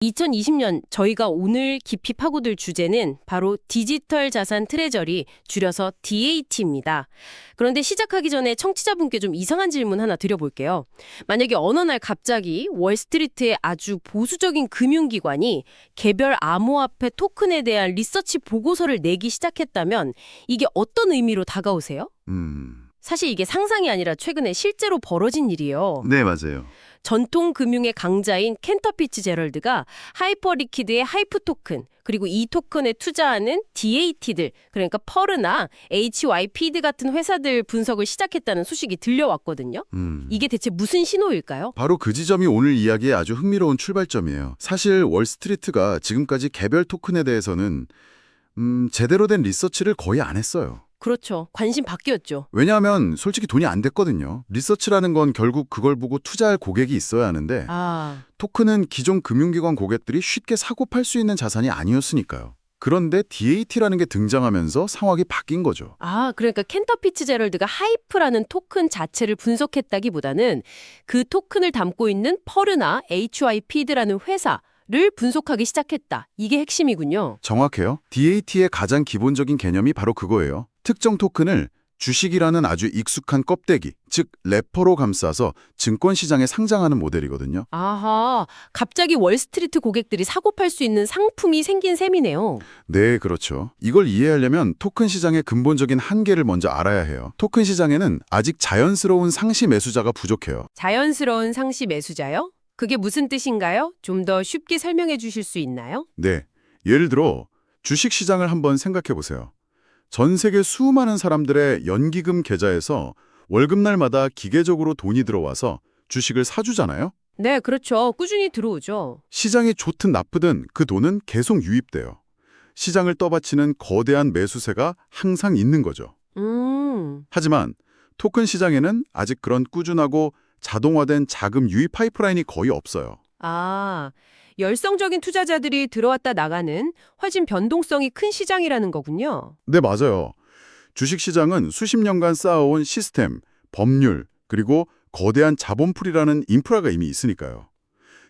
2020년 저희가 오늘 깊이 파고들 주제는 바로 디지털 자산 트레저리, 줄여서 DAT입니다. 그런데 시작하기 전에 청취자분께 좀 이상한 질문 하나 드려볼게요. 만약에 어느 날 갑자기 월스트리트의 아주 보수적인 금융기관이 개별 암호화폐 토큰에 대한 리서치 보고서를 내기 시작했다면 이게 어떤 의미로 다가오세요? 사실 이게 상상이 아니라 최근에 실제로 벌어진 일이에요. 네, 맞아요. 전통 금융의 강자인 켄터피츠 제럴드가 하이퍼리퀴드의 하이프 토큰, 그리고 이 토큰에 투자하는 DAT들, 그러니까 펄이나 HYPD 같은 회사들 분석을 시작했다는 소식이 들려왔거든요. 이게 대체 무슨 신호일까요? 바로 그 지점이 오늘 이야기의 아주 흥미로운 출발점이에요. 사실 월스트리트가 지금까지 개별 토큰에 대해서는 제대로 된 리서치를 거의 안 했어요. 그렇죠. 관심 바뀌었죠. 왜냐하면 솔직히 돈이 안 됐거든요. 리서치라는 건 결국 그걸 보고 투자할 고객이 있어야 하는데 토큰은 기존 금융기관 고객들이 쉽게 사고 팔 수 있는 자산이 아니었으니까요. 그런데 DAT라는 게 등장하면서 상황이 바뀐 거죠. 그러니까 켄터피츠 제럴드가 하이프라는 토큰 자체를 분석했다기보다는 그 토큰을 담고 있는 펄이나 HYPD라는 회사를 분석하기 시작했다. 이게 핵심이군요. 정확해요. DAT의 가장 기본적인 개념이 바로 그거예요. 특정 토큰을 주식이라는 아주 익숙한 껍데기, 즉 래퍼로 감싸서 증권시장에 상장하는 모델이거든요. 아하, 갑자기 월스트리트 고객들이 사고 팔 수 있는 상품이 생긴 셈이네요. 네, 그렇죠. 이걸 이해하려면 토큰 시장의 근본적인 한계를 먼저 알아야 해요. 토큰 시장에는 아직 자연스러운 상시 매수자가 부족해요. 자연스러운 상시 매수자요? 그게 무슨 뜻인가요? 좀 더 쉽게 설명해 주실 수 있나요? 네, 예를 들어 주식 시장을 한번 생각해 보세요. 전 세계 수많은 사람들의 연기금 계좌에서 월급날마다 기계적으로 돈이 들어와서 주식을 사주잖아요. 네, 그렇죠. 꾸준히 들어오죠. 시장이 좋든 나쁘든 그 돈은 계속 유입돼요. 시장을 떠받치는 거대한 매수세가 항상 있는 거죠. 하지만 토큰 시장에는 아직 그런 꾸준하고 자동화된 자금 유입 파이프라인이 거의 없어요. 열성적인 투자자들이 들어왔다 나가는 훨씬 변동성이 큰 시장이라는 거군요. 네, 맞아요. 주식시장은 수십 년간 쌓아온 시스템, 법률, 그리고 거대한 자본풀이라는 인프라가 이미 있으니까요.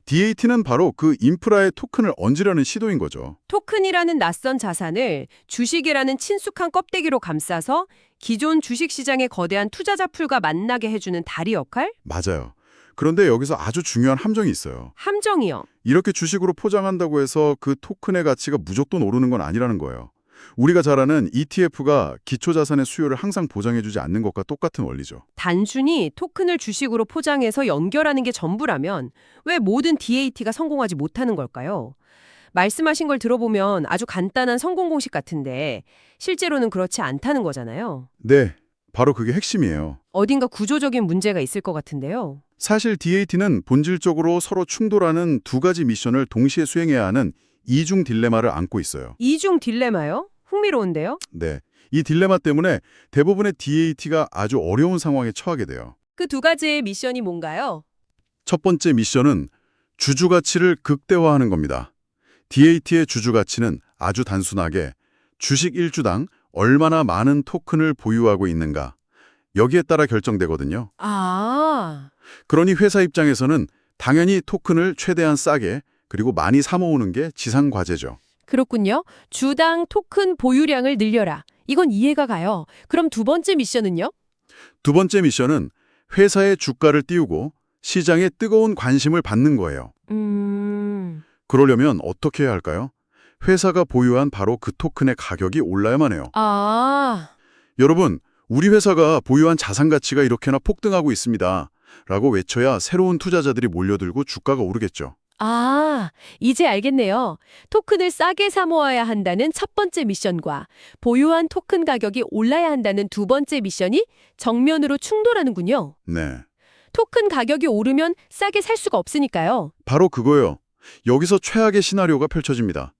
DAT는 바로 그 인프라에 토큰을 얹으려는 시도인 거죠. 토큰이라는 낯선 자산을 주식이라는 친숙한 껍데기로 감싸서 기존 주식시장의 거대한 투자자 풀과 만나게 해주는 다리 역할? 맞아요. 그런데 여기서 아주 중요한 함정이 있어요. 함정이요. 이렇게 주식으로 포장한다고 해서 그 토큰의 가치가 무조건 오르는 건 아니라는 거예요. 우리가 잘 아는 ETF가 기초자산의 수요를 항상 보장해주지 않는 것과 똑같은 원리죠. 단순히 토큰을 주식으로 포장해서 연결하는 게 전부라면 왜 모든 DAT가 성공하지 못하는 걸까요? 말씀하신 걸 들어보면 아주 간단한 성공 공식 같은데 실제로는 그렇지 않다는 거잖아요. 네, 바로 그게 핵심이에요. 어딘가 구조적인 문제가 있을 것 같은데요. 사실 DAT는 본질적으로 서로 충돌하는 두 가지 미션을 동시에 수행해야 하는 이중 딜레마를 안고 있어요. 이중 딜레마요? 흥미로운데요? 네, 이 딜레마 때문에 대부분의 DAT가 아주 어려운 상황에 처하게 돼요. 그 두 가지의 미션이 뭔가요? 첫 번째 미션은 주주 가치를 극대화하는 겁니다. DAT의 주주 가치는 아주 단순하게 주식 1주당 얼마나 많은 토큰을 보유하고 있는가, 여기에 따라 결정되거든요. 그러니 회사 입장에서는 당연히 토큰을 최대한 싸게 그리고 많이 사 모으는 게 지상 과제죠. 그렇군요. 주당 토큰 보유량을 늘려라. 이건 이해가 가요. 그럼 두 번째 미션은요? 두 번째 미션은 회사의 주가를 띄우고 시장에 뜨거운 관심을 받는 거예요. 그러려면 어떻게 해야 할까요? 회사가 보유한 바로 그 토큰의 가격이 올라야만 해요. 여러분, 우리 회사가 보유한 자산 가치가 이렇게나 폭등하고 있습니다. 라고 외쳐야 새로운 투자자들이 몰려들고 주가가 오르겠죠. 이제 알겠네요. 토큰을 싸게 사 모아야 한다는 첫 번째 미션과 보유한 토큰 가격이 올라야 한다는 두 번째 미션이 정면으로 충돌하는군요. 네, 토큰 가격이 오르면 싸게 살 수가 없으니까요. 바로 그거예요. 여기서 최악의 시나리오가 펼쳐집니다.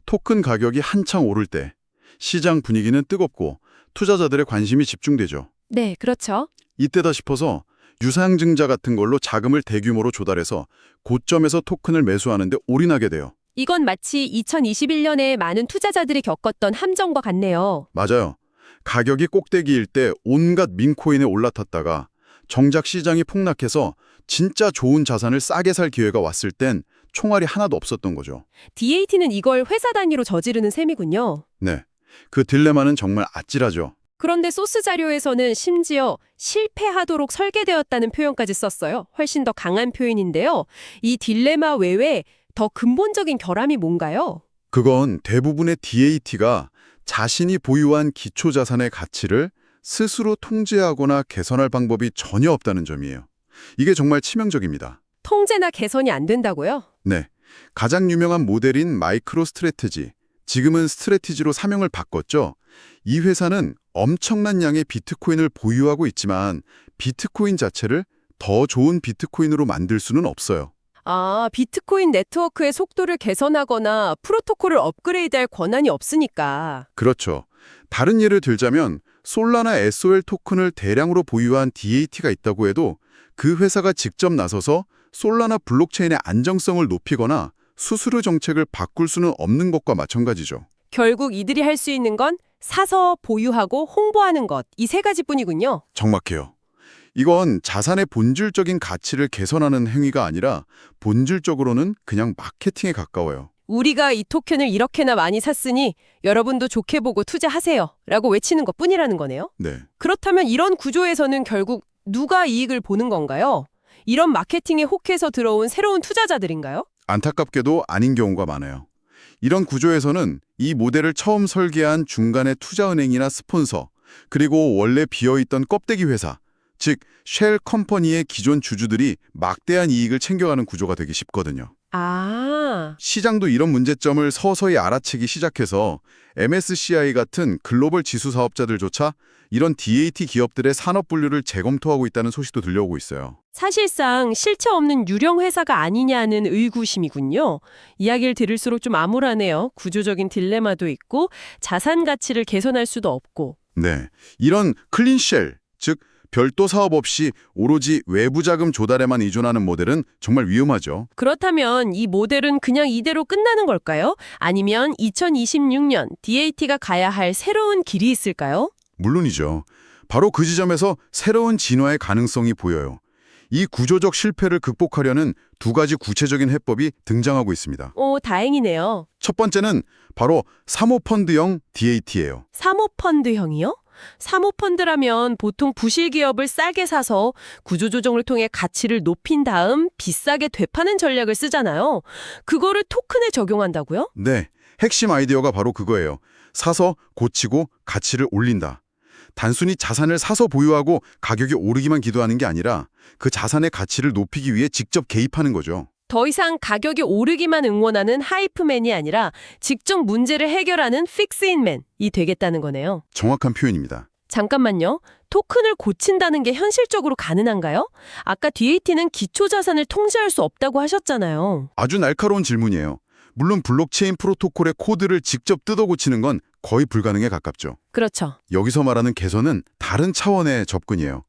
토큰 가격이 한창 오를 때 시장 분위기는 뜨겁고 투자자들의 관심이 집중되죠. 네, 그렇죠. 이때다 싶어서 유상증자 같은 걸로 자금을 대규모로 조달해서 고점에서 토큰을 매수하는데 올인하게 돼요. 이건 마치 2021년에 많은 투자자들이 겪었던 함정과 같네요. 맞아요. 가격이 꼭대기일 때 온갖 민코인에 올라탔다가 정작 시장이 폭락해서 진짜 좋은 자산을 싸게 살 기회가 왔을 땐 총알이 하나도 없었던 거죠. DAT는 이걸 회사 단위로 저지르는 셈이군요. 네, 그 딜레마는 정말 아찔하죠. 그런데 소스 자료에서는 심지어 실패하도록 설계되었다는 표현까지 썼어요. 훨씬 더 강한 표현인데요. 이 딜레마 외에 더 근본적인 결함이 뭔가요? 그건 대부분의 DAT가 자신이 보유한 기초자산의 가치를 스스로 통제하거나 개선할 방법이 전혀 없다는 점이에요. 이게 정말 치명적입니다. 통제나 개선이 안 된다고요? 네, 가장 유명한 모델인 마이크로 스트래티지, 지금은 스트래티지로 사명을 바꿨죠. 이 회사는 엄청난 양의 비트코인을 보유하고 있지만 비트코인 자체를 더 좋은 비트코인으로 만들 수는 없어요. 아, 비트코인 네트워크의 속도를 개선하거나 프로토콜을 업그레이드할 권한이 없으니까. 그렇죠. 다른 예를 들자면 솔라나 SOL 토큰을 대량으로 보유한 DAT가 있다고 해도 그 회사가 직접 나서서 솔라나 블록체인의 안정성을 높이거나 수수료 정책을 바꿀 수는 없는 것과 마찬가지죠. 결국 이들이 할 수 있는 건 사서 보유하고 홍보하는 것, 이 세 가지뿐이군요. 정확해요. 이건 자산의 본질적인 가치를 개선하는 행위가 아니라 본질적으로는 그냥 마케팅에 가까워요. 우리가 이 토큰을 이렇게나 많이 샀으니 여러분도 좋게 보고 투자하세요 라고 외치는 것뿐이라는 거네요. 네. 그렇다면 이런 구조에서는 결국 누가 이익을 보는 건가요? 이런 마케팅에 혹해서 들어온 새로운 투자자들인가요? 안타깝게도 아닌 경우가 많아요. 이런 구조에서는 이 모델을 처음 설계한 중간의 투자은행이나 스폰서, 그리고 원래 비어있던 껍데기 회사, 즉 쉘 컴퍼니의 기존 주주들이 막대한 이익을 챙겨가는 구조가 되기 쉽거든요. 아, 시장도 이런 문제점을 서서히 알아채기 시작해서 MSCI 같은 글로벌 지수 사업자들조차 이런 DAT 기업들의 산업 분류를 재검토하고 있다는 소식도 들려오고 있어요. 사실상 실체 없는 유령 회사가 아니냐는 의구심이군요. 이야기를 들을수록 좀 암울하네요. 구조적인 딜레마도 있고 자산 가치를 개선할 수도 없고. 네, 이런 클린쉘, 즉 별도 사업 없이 오로지 외부 자금 조달에만 의존하는 모델은 정말 위험하죠. 그렇다면 이 모델은 그냥 이대로 끝나는 걸까요? 아니면 2026년 DAT가 가야 할 새로운 길이 있을까요? 물론이죠. 바로 그 지점에서 새로운 진화의 가능성이 보여요. 이 구조적 실패를 극복하려는 두 가지 구체적인 해법이 등장하고 있습니다. 오, 다행이네요. 첫 번째는 바로 사모펀드형 DAT예요. 사모펀드형이요? 사모펀드라면 보통 부실 기업을 싸게 사서 구조조정을 통해 가치를 높인 다음 비싸게 되파는 전략을 쓰잖아요. 그거를 토큰에 적용한다고요? 네, 핵심 아이디어가 바로 그거예요. 사서 고치고 가치를 올린다. 단순히 자산을 사서 보유하고 가격이 오르기만 기도하는 게 아니라 그 자산의 가치를 높이기 위해 직접 개입하는 거죠. 더 이상 가격이 오르기만 응원하는 하이프맨이 아니라 직접 문제를 해결하는 픽스인맨이 되겠다는 거네요. 정확한 표현입니다. 잠깐만요. 토큰을 고친다는 게 현실적으로 가능한가요? 아까 DAT는 기초자산을 통제할 수 없다고 하셨잖아요. 아주 날카로운 질문이에요. 물론 블록체인 프로토콜의 코드를 직접 뜯어 고치는 건 거의 불가능에 가깝죠. 그렇죠. 여기서 말하는 개선은 다른 차원의 접근이에요.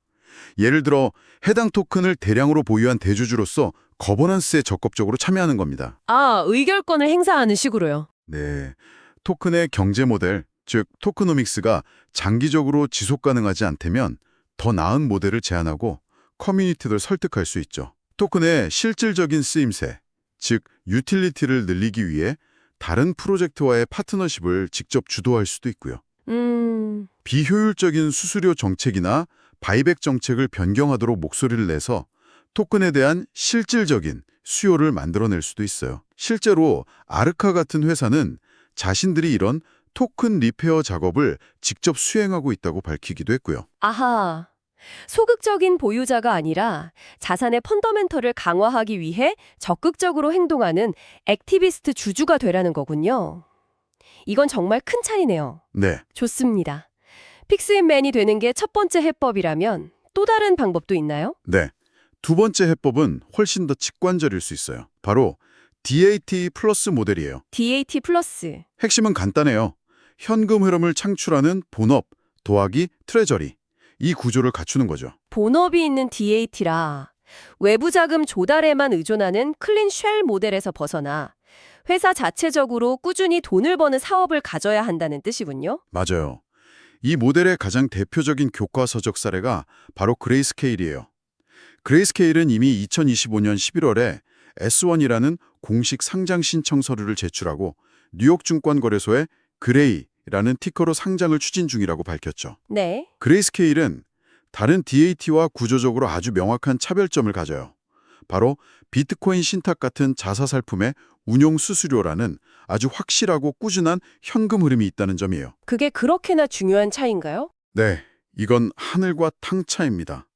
예를 들어 해당 토큰을 대량으로 보유한 대주주로서 거버넌스에 적극적으로 참여하는 겁니다. 아, 의결권을 행사하는 식으로요. 네, 토큰의 경제 모델, 즉 토크노믹스가 장기적으로 지속 가능하지 않다면 더 나은 모델을 제안하고 커뮤니티를 설득할 수 있죠. 토큰의 실질적인 쓰임새, 즉 유틸리티를 늘리기 위해 다른 프로젝트와의 파트너십을 직접 주도할 수도 있고요. 비효율적인 수수료 정책이나 바이백 정책을 변경하도록 목소리를 내서 토큰에 대한 실질적인 수요를 만들어낼 수도 있어요. 실제로 아르카 같은 회사는 자신들이 이런 토큰 리페어 작업을 직접 수행하고 있다고 밝히기도 했고요. 아하. 소극적인 보유자가 아니라 자산의 펀더멘털을 강화하기 위해 적극적으로 행동하는 액티비스트 주주가 되라는 거군요. 이건 정말 큰 차이네요. 네, 좋습니다. 픽스앤맨이 되는 게 첫 번째 해법이라면 또 다른 방법도 있나요? 네. 두 번째 해법은 훨씬 더 직관적일 수 있어요. 바로 DAT 플러스 모델이에요. DAT 플러스. 핵심은 간단해요. 현금 흐름을 창출하는 본업, 더하기 트레저리. 이 구조를 갖추는 거죠. 본업이 있는 DAT라 외부 자금 조달에만 의존하는 클린 쉘 모델에서 벗어나 회사 자체적으로 꾸준히 돈을 버는 사업을 가져야 한다는 뜻이군요. 맞아요. 이 모델의 가장 대표적인 교과서적 사례가 바로 그레이스케일이에요. 그레이스케일은 이미 2025년 11월에 S1이라는 공식 상장 신청 서류를 제출하고 뉴욕 증권거래소에 그레이라는 티커로 상장을 추진 중이라고 밝혔죠. 네. 그레이스케일은 다른 DAT와 구조적으로 아주 명확한 차별점을 가져요. 바로 비트코인 신탁 같은 자사살품의 운용 수수료라는 아주 확실하고 꾸준한 현금 흐름이 있다는 점이에요. 그게 그렇게나 중요한 차이인가요? 네, 이건 하늘과 땅 차이입니다.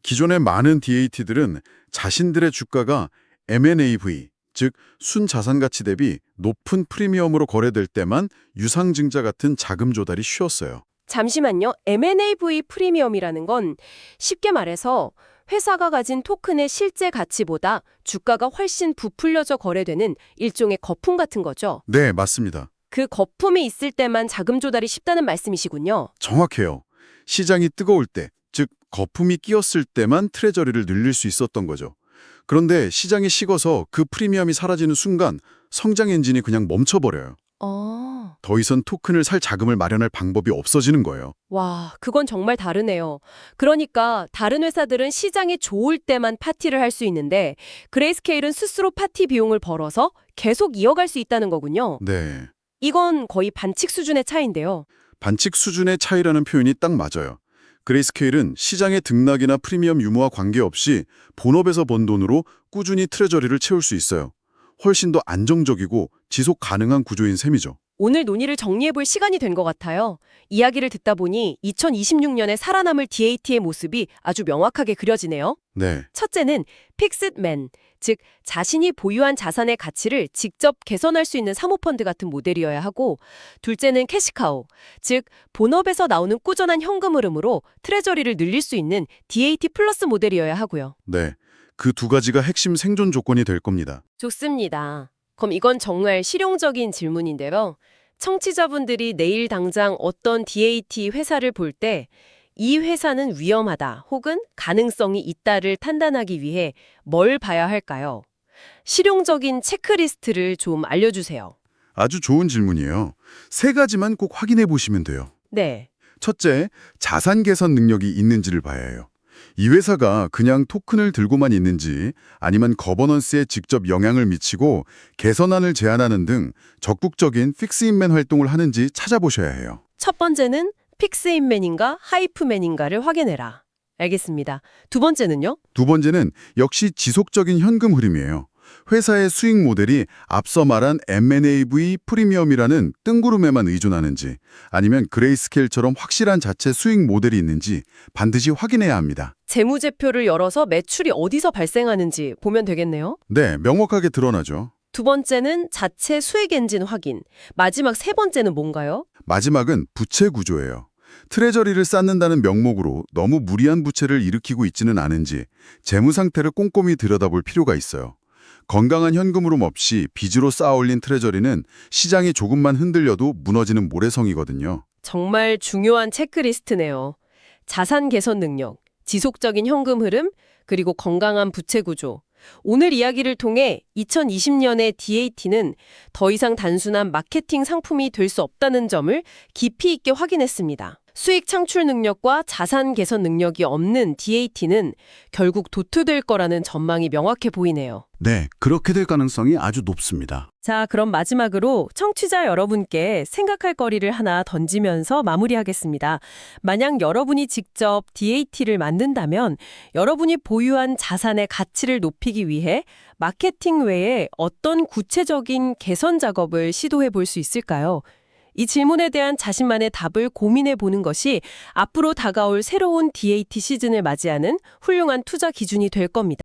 기존의 많은 DAT들은 자신들의 주가가 M&AV, 즉 순자산 가치 대비 높은 프리미엄으로 거래될 때만 유상증자 같은 자금 조달이 쉬웠어요. 잠시만요. M&AV 프리미엄이라는 건 쉽게 말해서 회사가 가진 토큰의 실제 가치보다 주가가 훨씬 부풀려져 거래되는 일종의 거품 같은 거죠. 네, 맞습니다. 그 거품이 있을 때만 자금 조달이 쉽다는 말씀이시군요. 정확해요. 시장이 뜨거울 때, 즉 거품이 끼었을 때만 트레저리를 늘릴 수 있었던 거죠. 그런데 시장이 식어서 그 프리미엄이 사라지는 순간 성장 엔진이 그냥 멈춰버려요. 더 이상 토큰을 살 자금을 마련할 방법이 없어지는 거예요. 와, 그건 정말 다르네요. 그러니까 다른 회사들은 시장이 좋을 때만 파티를 할 수 있는데 그레이스케일은 스스로 파티 비용을 벌어서 계속 이어갈 수 있다는 거군요. 네. 이건 거의 반칙 수준의 차이인데요. 반칙 수준의 차이라는 표현이 딱 맞아요. 그레이스케일은 시장의 등락이나 프리미엄 유무와 관계없이 본업에서 번 돈으로 꾸준히 트레저리를 채울 수 있어요. 훨씬 더 안정적이고 지속 가능한 구조인 셈이죠. 오늘 논의를 정리해볼 시간이 된 것 같아요. 이야기를 듣다 보니 2026년에 살아남을 DAT의 모습이 아주 명확하게 그려지네요. 네. 첫째는 픽스맨, 즉 자신이 보유한 자산의 가치를 직접 개선할 수 있는 사모펀드 같은 모델이어야 하고, 둘째는 캐시카우, 즉 본업에서 나오는 꾸준한 현금 흐름으로 트레저리를 늘릴 수 있는 DAT 플러스 모델이어야 하고요. 네. 그 두 가지가 핵심 생존 조건이 될 겁니다. 좋습니다. 그럼 이건 정말 실용적인 질문인데요. 청취자분들이 내일 당장 어떤 DAT 회사를 볼 때 이 회사는 위험하다 혹은 가능성이 있다를 판단하기 위해 뭘 봐야 할까요? 실용적인 체크리스트를 좀 알려주세요. 아주 좋은 질문이에요. 세 가지만 꼭 확인해 보시면 돼요. 네. 첫째, 자산 개선 능력이 있는지를 봐야 해요. 이 회사가 그냥 토큰을 들고만 있는지 아니면 거버넌스에 직접 영향을 미치고 개선안을 제안하는 등 적극적인 픽스인맨 활동을 하는지 찾아보셔야 해요. 첫 번째는 픽스인맨인가 하이프맨인가를 확인해라. 알겠습니다. 두 번째는요? 두 번째는 역시 지속적인 현금 흐름이에요. 회사의 수익 모델이 앞서 말한 M&AV 프리미엄이라는 뜬구름에만 의존하는지 아니면 그레이스케일처럼 확실한 자체 수익 모델이 있는지 반드시 확인해야 합니다. 재무제표를 열어서 매출이 어디서 발생하는지 보면 되겠네요. 네, 명확하게 드러나죠. 두 번째는 자체 수익 엔진 확인. 마지막 세 번째는 뭔가요? 마지막은 부채 구조예요. 트레저리를 쌓는다는 명목으로 너무 무리한 부채를 일으키고 있지는 않은지 재무 상태를 꼼꼼히 들여다볼 필요가 있어요. 건강한 현금 흐름 없이 빚으로 쌓아올린 트레저리는 시장이 조금만 흔들려도 무너지는 모래성이거든요. 정말 중요한 체크리스트네요. 자산 개선 능력, 지속적인 현금 흐름, 그리고 건강한 부채 구조. 오늘 이야기를 통해 2020년의 DAT는 더 이상 단순한 마케팅 상품이 될 수 없다는 점을 깊이 있게 확인했습니다. 수익 창출 능력과 자산 개선 능력이 없는 DAT는 결국 도태될 거라는 전망이 명확해 보이네요. 네, 그렇게 될 가능성이 아주 높습니다. 자, 그럼 마지막으로 청취자 여러분께 생각할 거리를 하나 던지면서 마무리하겠습니다. 만약 여러분이 직접 DAT를 만든다면 여러분이 보유한 자산의 가치를 높이기 위해 마케팅 외에 어떤 구체적인 개선 작업을 시도해 볼 수 있을까요? 이 질문에 대한 자신만의 답을 고민해 보는 것이 앞으로 다가올 새로운 DAT 시즌을 맞이하는 훌륭한 투자 기준이 될 겁니다.